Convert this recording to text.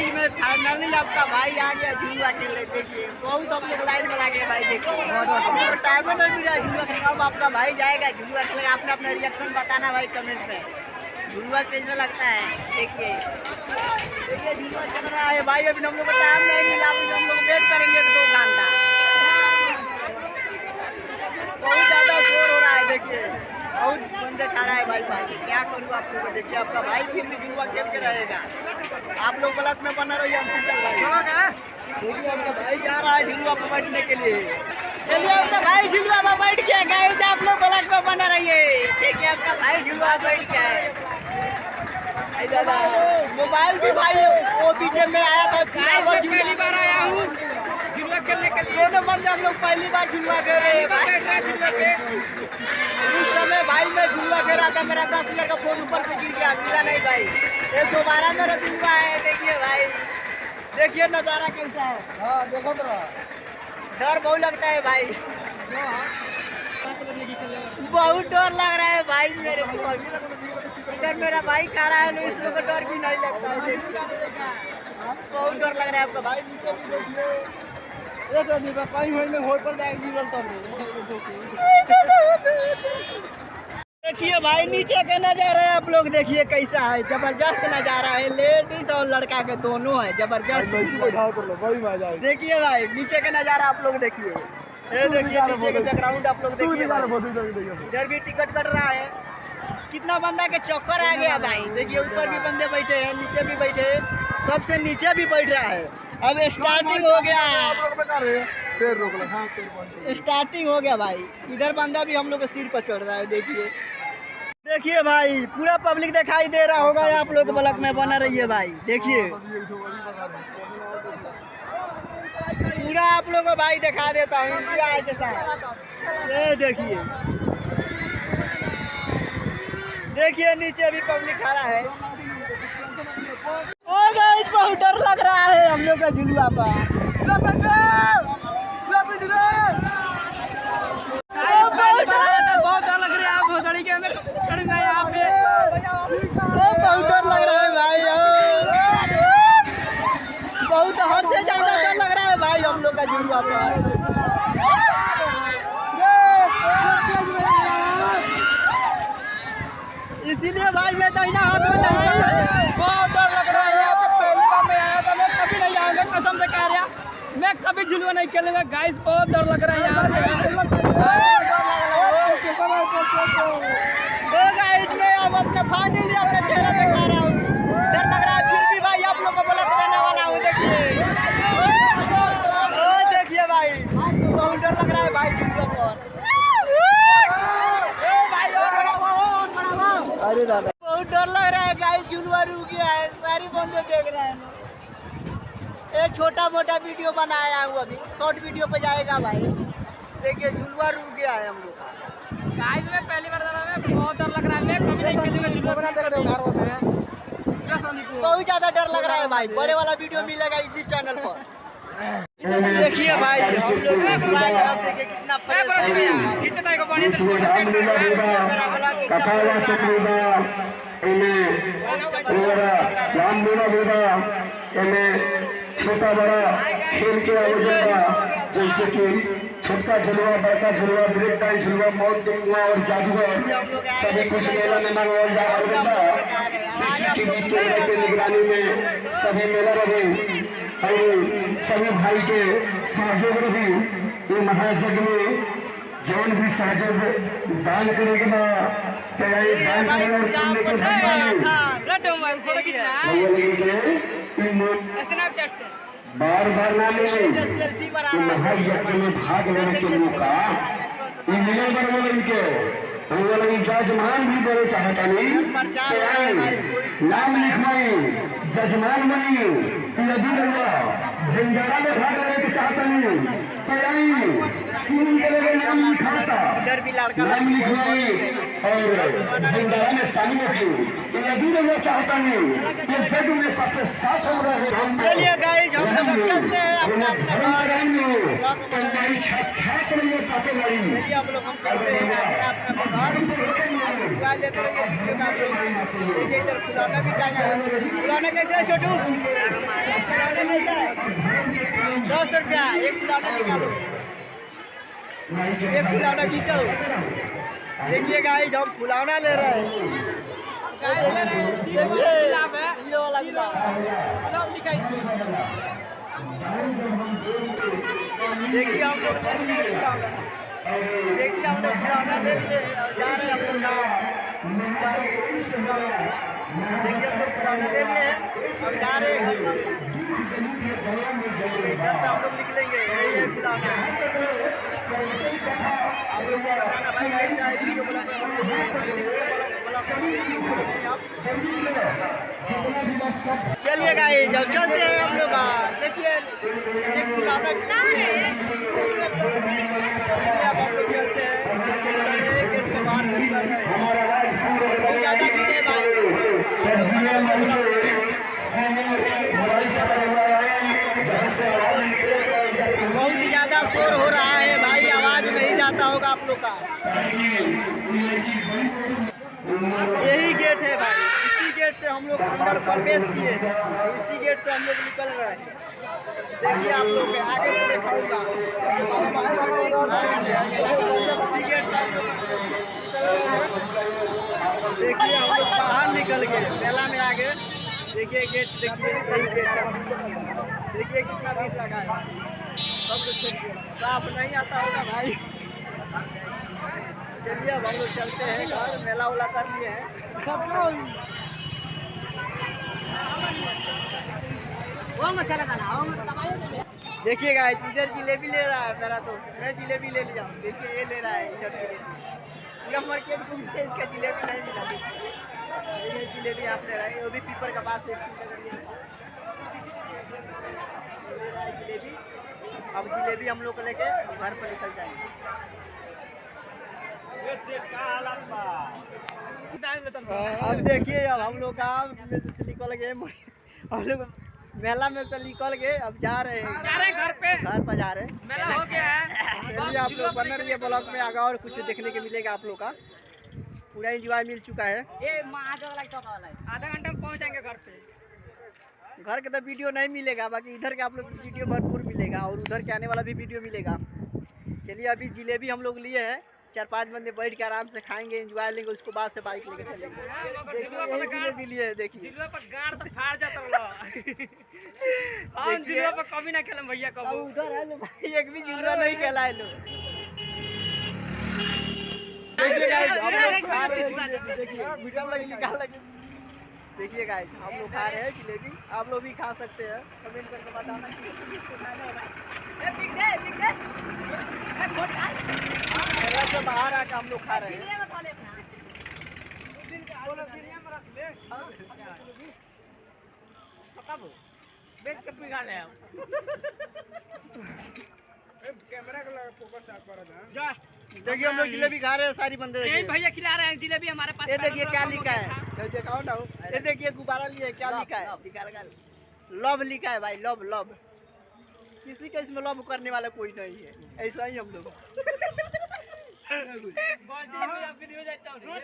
Guys में finally आपका भाई आ गया झूला खेलने। देखिए बहुत हम लोग लाइन में लगे भाई। देखिए टाइम में नहीं मिला झूला खेलने। अब आपका भाई जाएगा झूला खेलने। आपने अपना रिएक्शन बताना भाई कमेंट में, झूला कैसा लगता है। देखिए झूला चल रहा है भाई। अभी हम लोग को टाइम नहीं मिला, अभी हम लोग वेट करेंगे 2 घंटा। बहुत ज़्यादा शोर हो रहा है। देखिए बहुत बंदे खड़ा है भाई। क्या करूँ आप लोगों को। देखिए आपका भाई फिर भी झुलवा खेल के रहेगा। आप लोग ब्लॉक में बना रहिए। हम देखिए आपका भाई जा रहा है झुलवा पर बैठने के लिए। चलिए आपका भाई झुलवा पर बैठ गया। गाइस आप लोग ब्लॉक में बना रहिए। देखिए आपका भाई झुलवा पर बैठ गया है। मोबाइल भी भाई वो पीछे में आया था। पहली बार आया हूँ झुलवा खेलने के लिए। दोनों बंदे हम लोग पहली बार झुलवा खेल रहे हैं। उस समय भाई मैं झुलवा खेल रहा था, मेरा 10 का फोन ऊपर से गिर गया, मिला नहीं भाई। ये दोबारा मेरा झुलवा है। देखिए भाई, देखिए नज़ारा कैसा है। हाँ देखो तो डर बहुत लगता है भाई। बहुत डर लग रहा है भाई मेरे को। इधर मेरा भाई खा रहा है, इसमें तो डर भी नहीं लगता है। बहुत डर लग रहा है आपका भाई। देखिए भाई नीचे का नजारा है आप लोग। देखिए कैसा है, जबरदस्त नजारा है। लेडीज और लड़का के दोनों है, जबरदस्त। देखिए भाई नीचे का नजारा आप लोग देखिए। देखिए नीचे का बैकग्राउंड आप लोग देखिए। इधर भी टिकट कट रहा है। कितना बंदा के चक्कर आ गया भाई। देखिए ऊपर भी बंदे बैठे हैं, नीचे भी बैठे हैं, सबसे नीचे भी बैठ रहा है। अब स्टार्टिंग हो गया, स्टार्टिंग हो गया भाई। इधर बंदा भी हम लोग के सिर पर चढ़ रहा है। देखिए भाई पूरा पब्लिक दिखाई दे रहा होगा। आप लोग ब्लॉक में बना रहिए भाई। देखिए पूरा आप लोग को भाई दिखा देता हूँ के साथ। ये देखिए नीचे भी पब्लिक खड़ा है। ओ गाइस बहुत डर लग रहा है हम लोग का झुलुआ पर। बहुत डर लग रहा है। भोसड़ी के में चढ़ूंगा यहाँ पे। बहुत डर लग रहा है भाई। बहुत हद से ज्यादा डर लग रहा है भाई हम लोग का झुलुआ पर। इसीलिए भाई मैं दाहिना हाथ में नहीं। बहुत डर लग रहा है। यहाँ पे पहली बार मैं आया था, मैं कभी नहीं आऊँगा कसम से कह रहा। मैं कभी झुलुआ नहीं खेलूंगा गाइस। बहुत डर लग रहा है यहाँ पे। अब अपने फाइनली अपने चेहरा दिखा रहा हूँ। डर लग रहा है फिर भी भाई आप लोग को ब्लॉक देने वाला हूँ। देखिए भाई बहुत डर लग रहा है भाई झुलुआ पर। अरे दादा बहुत डर लग रहा है गाइस। झुलुआ रुक गया है, सारी बंदे देख रहे हैं। एक छोटा मोटा वीडियो बनाया हूँ, अभी शॉर्ट वीडियो पे जाएगा भाई। देखिए झुलुआ रुक गया है हम लोग का। गाइस मैं पहली बार जा रहा हूँ, बहुत डर लग रहा है। मैं कभी नहीं खेलूंगा। बहुत ज्यादा डर लग रहा है भाई। बड़े वाला वीडियो मिलेगा इसी चैनल पर। देखिए भाई हम लोग कितना छोटा बड़ा खेल के आयोजन का, जैसे कि छोटा झुलुआ, बड़का झुलुआ, ब्रेक डांस झुलुआ, मौत झुलुआ और जादूगर सभी कुछ मेला में मंगवाया जा रहा था। सीसीटीवी कैमरे की निगरानी में सभी मेला रहे और सभी भाई के सहयोग रही। ये महायज्ञ में जौन भी सहयोग दान करेगा दान बार बार ना मिले। महायज्ञ में भाग लेने के मौका मिलेगा इनके। जजमान भी बोले चाहता नहीं, नाम लिखवाई जजमान बनी। नदी भंडारा में भाग लेने के चाहता नहीं, सिविल के लिए नाम लिखाता, नाम लिखवाई और भंडारा में शामिल होगी। नदी में चाहता नहीं, ये जग में सबसे साथ हम रहे। हम खिलौना कैसे है छोटू? रुपया एक फुलौना निकालो, एक फुलौना खींचो। देखिए गाइस हम फुलौना ले रहे हैं, देखिए ये वाला गुलाब लिखा है। देखिए हम लोग ले लिए फुलौना, देखिए हम लोग फुलौना ले लिए और जा रहे हैं हम लोग गाँव। देखिए हम लोग फुलौना ले लिए हैं और जा रहे हैं इधर से हम लोग निकलेंगे। यही है फुलौना। आप लोग बताना भाई कैसा है वीडियो बना चलिए गाइस जब चलते हैं हम लोग। देखिए एक फुलौना अब हम लोग चलते हैं गेट के बाहर से निकल रहे हैं। बहुत ज़्यादा भीड़ है भाई, बहुत ही ज़्यादा शोर हो रहा है भाई, आवाज़ नहीं जाता होगा आप लोग का। यही गेट है भाई, इसी गेट से हम लोग अंदर प्रवेश किए, इसी गेट से हम लोग निकल रहे हैं। देखिए आप लोग आगे से दिखाऊंगा, इसी गेट से हम लोग देखिए हम लोग बाहर निकल गए मेला में आगे। देखिए गेट, देखिए यही गेट, देखिए कितना भीड़ लगा है। सब कुछ साफ नहीं आता होगा भाई। चलिए अब हम लोग चलते हैं घर, मेला उला कर लिए हैं। देखिए गाइस इधर जिलेबी ले रहा है मेरा दोस्त, मैं जिलेबी ले लिया। देखिए ये ले रहा है इधर जिलेबी, पूरा मार्केट घूमते इसका जिलेबी नहीं मिला। ये जिलेबी आप ले रहा है, वो भी पीपर का पास से जिलेबी। अब जिलेबी हम लोग को लेके घर पर निकल जाएंगे। अब देखिए अब हम लोग गाँव में से निकल गए, हम लोग मेला में से निकल गए, अब जा रहे हैं घर पे जा रहे हैं। मेला हो गया है। चलिए आप लोग बने रहिए ब्लॉग में, आगे और कुछ देखने के मिलेगा आप लोग का। पूरा एंजॉय मिल चुका है। आधा घंटा में पहुँच जाएंगे घर पे। घर का तो वीडियो नहीं मिलेगा, बाकी इधर का आप लोग वीडियो भरपूर मिलेगा और उधर के आने वाला भी वीडियो मिलेगा। चलिए अभी जिलेबी हम लोग लिए हैं, 4-5 बंदे बैठ के आराम से खाएंगे, एंजॉय लेंगे, उसको बाद से बाइक लेके चलेंगे। देखिए जिलेबी लिए, देखिए कभी ना खेल भैया कब उधर है लो भाई, एक भी जिलवा नहीं खेला है लो। देखिए गाइस हम लोग खा रहे हैं, देखिए वीडियो में निकाल लगे। देखिए गाइस हम लोग खा रहे हैं जिलेबी, आप लोग भी खा सकते हैं, कमेंट करके बताना कि किसको खाना है। से बाहर आकर हम लोग खा रहे हैं। देखिए हम लोग जिलेबी खा रहे हैं, सारी बंदे भैया खिला रहे हैं जिलेबी हमारे पास। ये देखिए क्या लिखा है, दिखाओ ना। ये देखिए गुब्बारा लिए, क्या लिखा है? लव लिखा है भाई, लव लव। किसी का इसमें लव करने वाला कोई नहीं है, ऐसा ही हम लोग। रोज